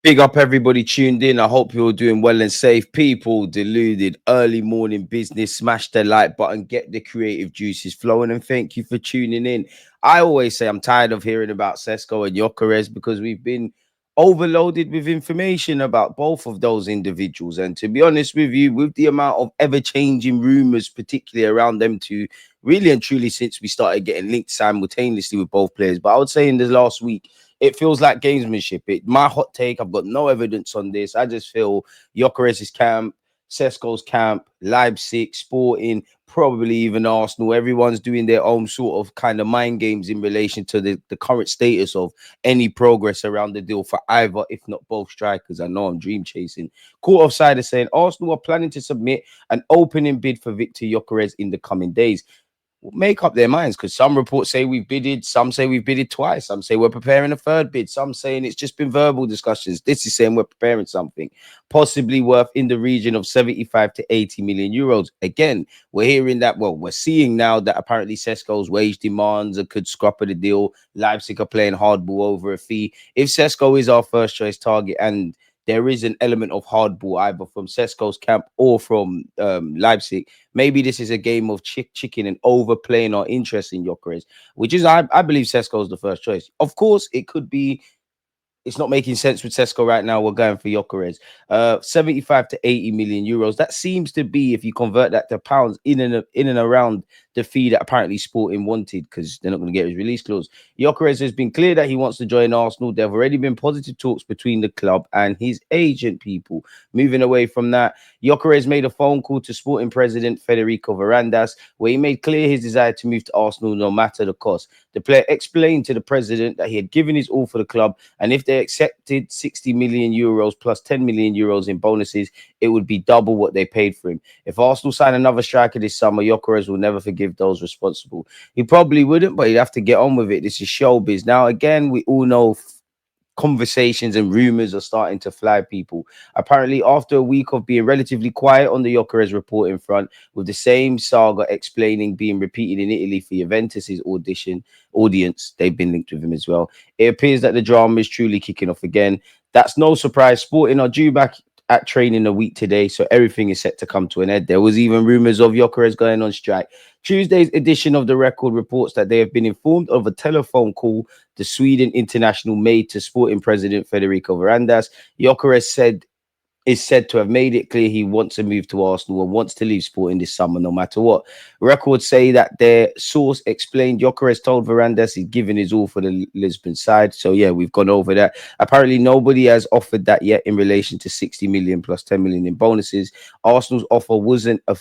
Big up everybody tuned in. I hope you're doing well and safe. People, deluded, early morning business. Smash the like button, get the creative juices flowing, and thank you for tuning in. I always say I'm tired of hearing about Sesko and Gyökeres because we've been overloaded with information about both of those individuals. And to be honest with you, with the amount of ever changing rumors, particularly around them two, really and truly since we started getting linked simultaneously with both players. But I would say in the last week, it feels like gamesmanship. My hot take, I've got no evidence on this. I just feel Gyökeres' camp, Sesko's camp, Leipzig, Sporting, probably even Arsenal. Everyone's doing their own sort of kind of mind games in relation to the current status of any progress around the deal for either, if not both strikers. I know I'm dream chasing. Court offside is saying Arsenal are planning to submit an opening bid for Victor Gyökeres in the coming days. Make up their minds, because some reports say we've bidded, some say we've bidded twice, some say we're preparing a third bid, some saying it's just been verbal discussions. This is saying we're preparing something possibly worth in the region of 75 to 80 million euros. Again, we're hearing that, well, we're seeing now that apparently Sesko's wage demands could scrap of the deal. Leipzig are playing hardball over a fee. If Sesko is our first choice target, and there is an element of hardball either from Sesko's camp or from Leipzig, maybe this is a game of chicken and overplaying our interest in Gyökeres, which is, I believe Sesko is the first choice. Of course, it could be it's not making sense with Sesko right now. We're going for Gyökeres. 75 to 80 million euros. That seems to be, if you convert that to pounds, in and around the fee that apparently Sporting wanted, because they're not going to get his release clause. Gyökeres has been clear that he wants to join Arsenal. There have already been positive talks between the club and his agent. People moving away from that, Gyökeres made a phone call to Sporting president Federico Varandas, where he made clear his desire to move to Arsenal no matter the cost. The player explained to the president that he had given his all for the club, and if they accepted 60 million euros plus 10 million euros in bonuses, it would be double what they paid for him. If Arsenal sign another striker this summer, Gyökeres will never forgive those responsible. He probably wouldn't, but he'd have to get on with it. This is showbiz. Now, again, we all know conversations and rumors are starting to fly. People, apparently after a week of being relatively quiet on the Gyökeres reporting front, with the same saga explaining being repeated in Italy for Juventus's audience, they've been linked with him as well. It appears that the drama is truly kicking off again. That's no surprise. Sporting are due back at training a week today, so everything is set to come to an end. There was even rumors of Gyökeres going on strike. Tuesday's edition of the Record reports that they have been informed of a telephone call the Sweden international made to Sporting president Federico Varandas. Gyökeres is said to have made it clear he wants to move to Arsenal and wants to leave Sporting this summer no matter what. Records say that their source explained Gyökeres told Varandas he's given his all for the Lisbon side. So yeah, we've gone over that. Apparently nobody has offered that yet in relation to 60 million plus 10 million in bonuses. Arsenal's offer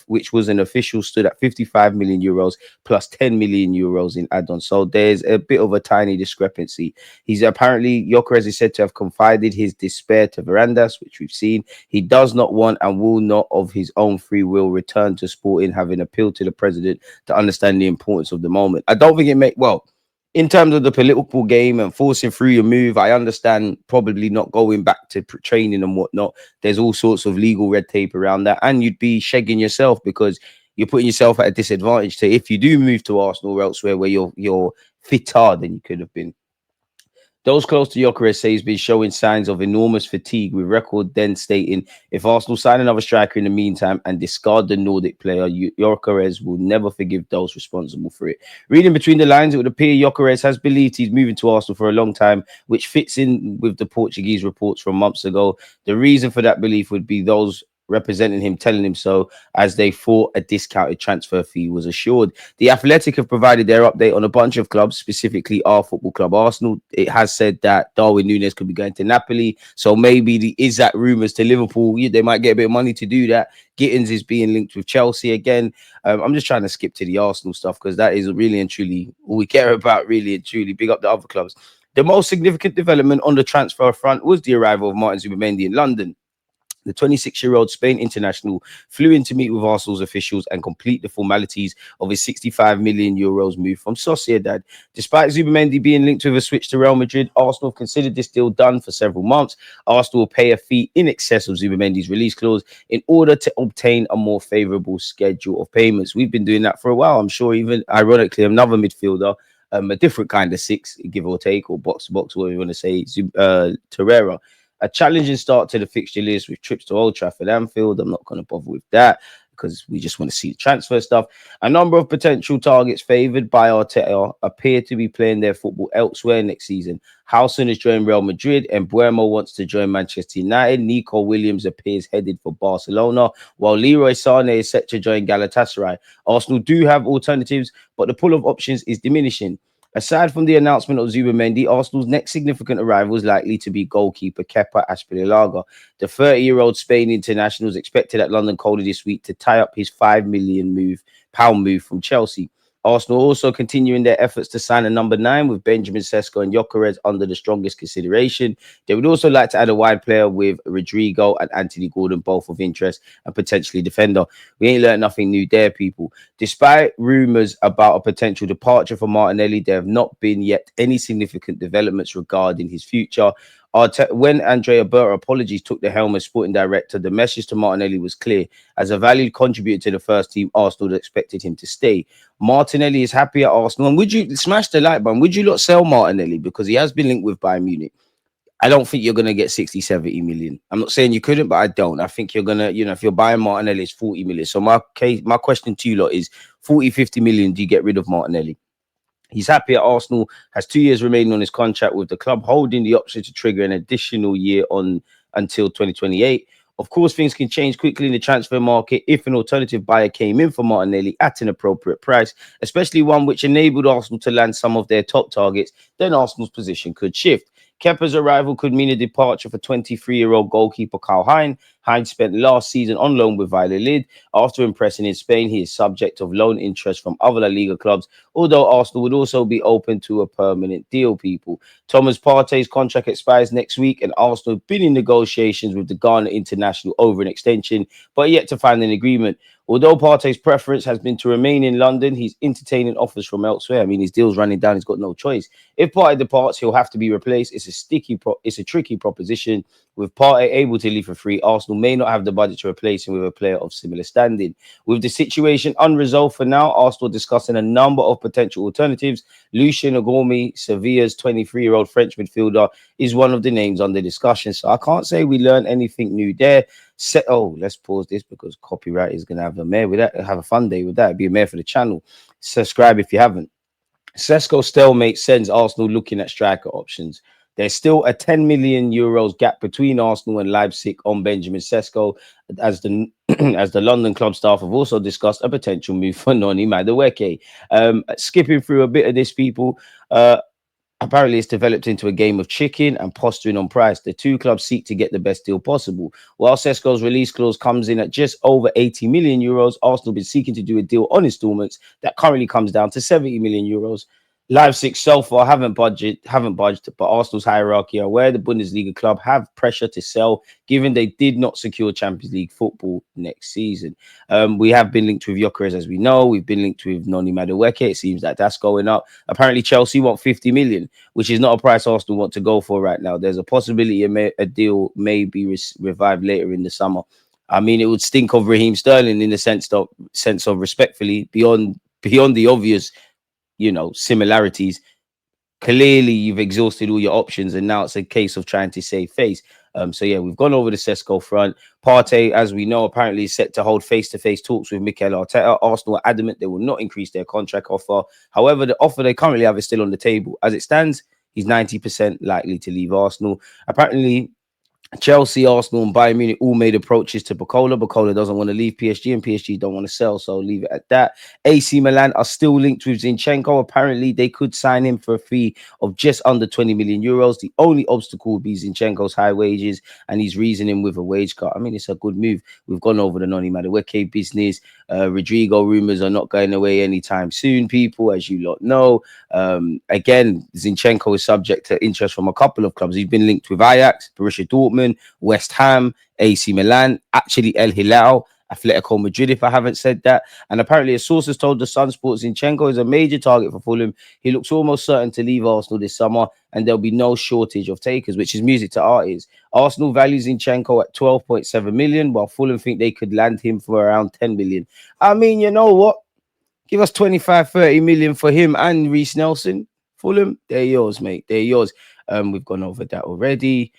which was an official, stood at 55 million euros plus 10 million euros in add-ons. So there's a bit of a tiny discrepancy. He's apparently, Gyökeres is said to have confided his despair to Varandas, which we've seen. He does not want and will not of his own free will return to Sporting, having appealed to the president to understand the importance of the moment. I don't think it make well in terms of the political game and forcing through your move. I understand probably not going back to training and whatnot. There's all sorts of legal red tape around that, and you'd be shagging yourself because you're putting yourself at a disadvantage to if you do move to Arsenal or elsewhere where you're fitter than you could have been. Those close to Gyökeres say he's been showing signs of enormous fatigue, with Record then stating if Arsenal sign another striker in the meantime and discard the Nordic player, Gyökeres will never forgive those responsible for it. Reading between the lines, it would appear Gyökeres has believed he's moving to Arsenal for a long time, which fits in with the Portuguese reports from months ago. The reason for that belief would be those representing him telling him so, as they thought a discounted transfer fee was assured. The Athletic have provided their update on a bunch of clubs, specifically our football club Arsenal. It has said that Darwin Núñez could be going to Napoli, so maybe is that rumours to Liverpool. They might get a bit of money to do that. Gittins is being linked with Chelsea again. I'm just trying to skip to the Arsenal stuff because that is really and truly all we care about, really and truly. Big up the other clubs. The most significant development on the transfer front was the arrival of Martin Zubimendi in London. The 26-year-old Spain international flew in to meet with Arsenal's officials and complete the formalities of his 65 million euros move from Sociedad. Despite Zubimendi being linked with a switch to Real Madrid, Arsenal have considered this deal done for several months. Arsenal will pay a fee in excess of Zubimendi's release clause in order to obtain a more favourable schedule of payments. We've been doing that for a while. I'm sure even, ironically, another midfielder, a different kind of six, give or take, or box to box, whatever you want to say, Torreira, A challenging start to the fixture list with trips to Old Trafford, Anfield. I'm not going to bother with that because we just want to see the transfer stuff. A number of potential targets favoured by Arteta appear to be playing their football elsewhere next season. Howson has joined Real Madrid, and Buemo wants to join Manchester United. Nico Williams appears headed for Barcelona, while Leroy Sané is set to join Galatasaray. Arsenal do have alternatives, but the pool of options is diminishing. Aside from the announcement of Zubimendi, Arsenal's next significant arrival is likely to be goalkeeper Kepa Azpilicueta. The 30-year-old Spain international is expected at London Calder this week to tie up his £5 million move from Chelsea. Arsenal also continuing their efforts to sign a number 9 with Benjamin Sesko and Gyökeres under the strongest consideration. They would also like to add a wide player with Rodrygo and Anthony Gordon, both of interest, and potentially defender. We ain't learned nothing new there, people. Despite rumours about a potential departure for Martinelli, there have not been yet any significant developments regarding his future. When Andrea Berta apologies took the helm as sporting director, the message to Martinelli was clear. As a valued contributor to the first team, Arsenal expected him to stay. Martinelli is happy at Arsenal. And would you smash the like button? Would you not sell Martinelli? Because he has been linked with Bayern Munich. I don't think you're going to get 60, 70 million. I'm not saying you couldn't, but I don't. I think you're going to, if you're buying Martinelli, it's 40 million. So my question to you lot is 40, 50 million, do you get rid of Martinelli? He's happy at Arsenal, has 2 years remaining on his contract with the club, holding the option to trigger an additional year on until 2028. Of course, things can change quickly in the transfer market if an alternative buyer came in for Martinelli at an appropriate price, especially one which enabled Arsenal to land some of their top targets. Then Arsenal's position could shift. Kepa's arrival could mean a departure for 23-year-old goalkeeper Karl Hein. Hein spent last season on loan with Valladolid. After impressing in Spain, he is subject of loan interest from other La Liga clubs, although Arsenal would also be open to a permanent deal, people. Thomas Partey's contract expires next week, and Arsenal have been in negotiations with the Ghana international over an extension, but yet to find an agreement. Although Partey's preference has been to remain in London, he's entertaining offers from elsewhere. I mean, his deal's running down. He's got no choice. If Partey departs, he'll have to be replaced. It's a tricky proposition. With Partey able to leave for free, Arsenal may not have the budget to replace him with a player of similar standing. With the situation unresolved for now, Arsenal discussing a number of potential alternatives. Lucien Agormi, Sevilla's 23-year-old French midfielder, is one of the names under discussion. So I can't say we learned anything new there. Let's pause this because copyright is going to have a mare with that. Have a fun day with that. It'd be a mare for the channel. Subscribe if you haven't. Sesko stalemate sends Arsenal looking at striker options. There's still a 10 million euros gap between Arsenal and Leipzig on Benjamin Sesko, as the as the London club staff have also discussed a potential move for Noni Madueke. Skipping through a bit of this, people. Apparently, it's developed into a game of chicken and posturing on price. The two clubs seek to get the best deal possible. While Sesko's release clause comes in at just over 80 million euros, Arsenal have been seeking to do a deal on installments that currently comes down to 70 million euros. Leipzig so far haven't budged, but Arsenal's hierarchy are aware the Bundesliga club have pressure to sell, given they did not secure Champions League football next season. We have been linked with Gyokeres, as we know. We've been linked with Noni Madueke. It seems like that's going up. Apparently, Chelsea want 50 million, which is not a price Arsenal want to go for right now. There's a possibility a deal may be revived later in the summer. I mean, it would stink of Raheem Sterling in the sense of respectfully, beyond the obvious, similarities. Clearly, you've exhausted all your options, and now it's a case of trying to save face. So yeah, we've gone over the Sesko front. Partey, as we know, apparently is set to hold face-to-face talks with Mikel Arteta. Arsenal are adamant they will not increase their contract offer. However, the offer they currently have is still on the table. As it stands, he's 90% likely to leave Arsenal. Apparently, Chelsea, Arsenal, and Bayern Munich all made approaches to Barcola. Barcola doesn't want to leave PSG, and PSG don't want to sell, so leave it at that. AC Milan are still linked with Zinchenko. Apparently, they could sign him for a fee of just under 20 million euros. The only obstacle would be Zinchenko's high wages, and he's reasoning with a wage cut. I mean, it's a good move. We've gone over the Noni Madueke business. Rodrygo rumors are not going away anytime soon, people, as you lot know. Again, Zinchenko is subject to interest from a couple of clubs. He's been linked with Ajax, Borussia Dortmund, West Ham, AC Milan, actually El Hilal, Atletico Madrid, if I haven't said that. And apparently a source has told the Sun Sports Zinchenko is a major target for Fulham. He looks almost certain to leave Arsenal this summer, and there'll be no shortage of takers, which is music to our ears. Arsenal values Zinchenko at 12.7 million, while Fulham think they could land him for around 10 million. I mean, you know what? Give us 25, 30 million for him and Reece Nelson. Fulham, they're yours, mate. They're yours. We've gone over that already.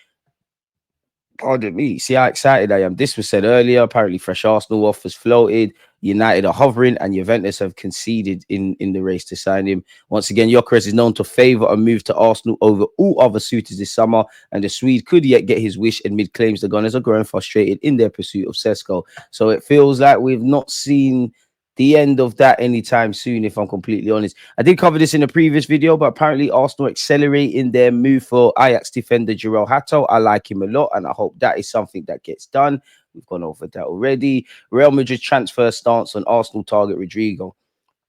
Pardon me. See how excited I am. This was said earlier. Apparently, fresh Arsenal offers floated. United are hovering, and Juventus have conceded in the race to sign him. Once again, Gyökeres is known to favour a move to Arsenal over all other suitors this summer, and the Swede could yet get his wish amid claims the Gunners are growing frustrated in their pursuit of Sesko. So it feels like we've not seen the end of that anytime soon, if I'm completely honest. I did cover this in a previous video, but apparently Arsenal accelerating their move for Ajax defender Jarell Hato. I like him a lot, and I hope that is something that gets done. We've gone over that already. Real Madrid's transfer stance on Arsenal target Rodrygo.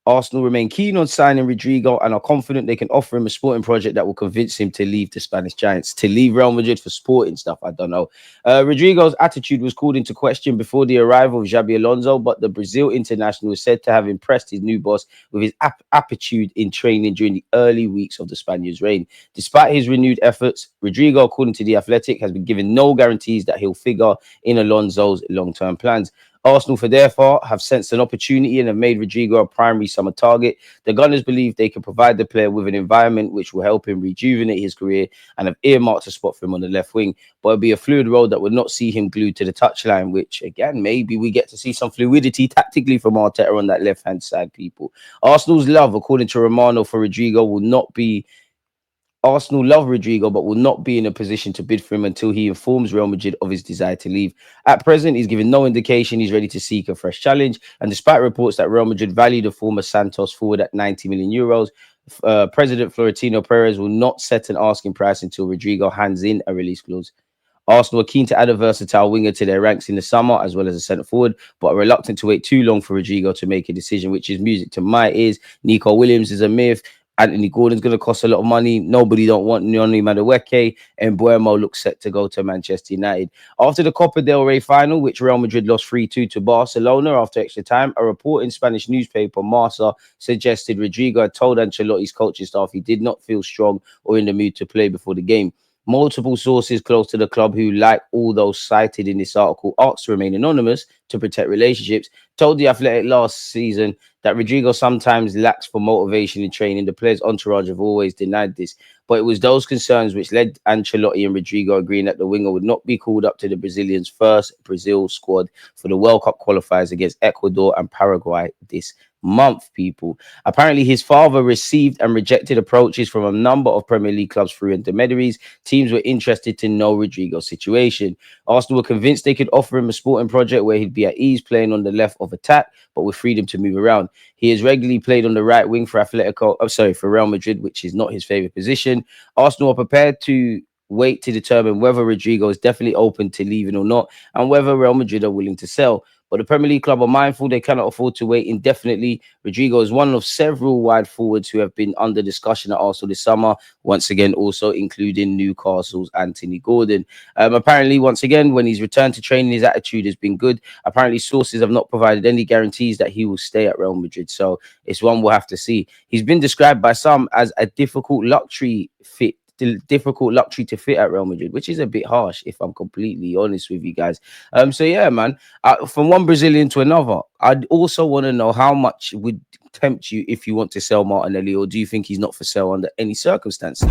Arsenal remain keen on signing Rodrygo and are confident they can offer him a sporting project that will convince him to leave the Spanish Giants. To leave Real Madrid for sporting stuff, I don't know. Rodrygo's attitude was called into question before the arrival of Xabi Alonso, but the Brazil international is said to have impressed his new boss with his aptitude in training during the early weeks of the Spaniard's reign. Despite his renewed efforts, Rodrygo, according to The Athletic, has been given no guarantees that he'll figure in Alonso's long-term plans. Arsenal, for their part, have sensed an opportunity and have made Rodrygo a primary summer target. The Gunners believe they can provide the player with an environment which will help him rejuvenate his career and have earmarked a spot for him on the left wing. But it'll be a fluid role that will not see him glued to the touchline, which, again, maybe we get to see some fluidity tactically from Arteta on that left-hand side, people. Arsenal's love, according to Romano, for Rodrygo will not be Arsenal love Rodrygo, but will not be in a position to bid for him until he informs Real Madrid of his desire to leave. At present, he's given no indication he's ready to seek a fresh challenge. And despite reports that Real Madrid value the former Santos forward at 90 million euros, President Florentino Perez will not set an asking price until Rodrygo hands in a release clause. Arsenal are keen to add a versatile winger to their ranks in the summer, as well as a centre forward, but are reluctant to wait too long for Rodrygo to make a decision, which is music to my ears. Nico Williams is a myth. Anthony Gordon's going to cost a lot of money. Nobody don't want Nyoni Madueke, and Buemo looks set to go to Manchester United. After the Copa del Rey final, which Real Madrid lost 3-2 to Barcelona after extra time, a report in Spanish newspaper Marca suggested Rodrygo had told Ancelotti's coaching staff he did not feel strong or in the mood to play before the game. Multiple sources close to the club who, like all those cited in this article, asked to remain anonymous to protect relationships, told The Athletic last season that Rodrygo sometimes lacks for motivation in training. The players' entourage have always denied this, but it was those concerns which led Ancelotti and Rodrygo agreeing that the winger would not be called up to the Brazilians' first Brazil squad for the World Cup qualifiers against Ecuador and Paraguay this month, people. Apparently, his father received and rejected approaches from a number of Premier League clubs through intermediaries. Teams were interested to know Rodrygo's situation. Arsenal were convinced they could offer him a sporting project where he'd be at ease playing on the left of attack, but with freedom to move around. He has regularly played on the right wing for for Real Madrid, which is not his favorite position. Arsenal are prepared to wait to determine whether Rodrygo is definitely open to leaving or not, and whether Real Madrid are willing to sell. But the Premier League club are mindful they cannot afford to wait indefinitely. Rodrygo is one of several wide forwards who have been under discussion at Arsenal this summer, once again also including Newcastle's Anthony Gordon. Apparently, once again, when he's returned to training, his attitude has been good. Apparently, sources have not provided any guarantees that he will stay at Real Madrid, so it's one we'll have to see. He's been described by some as a difficult luxury to fit at Real Madrid, which is a bit harsh, if I'm completely honest with you guys. So yeah, man, from one Brazilian to another, I'd also want to know how much would tempt you if you want to sell Martinelli, or do you think he's not for sale under any circumstances?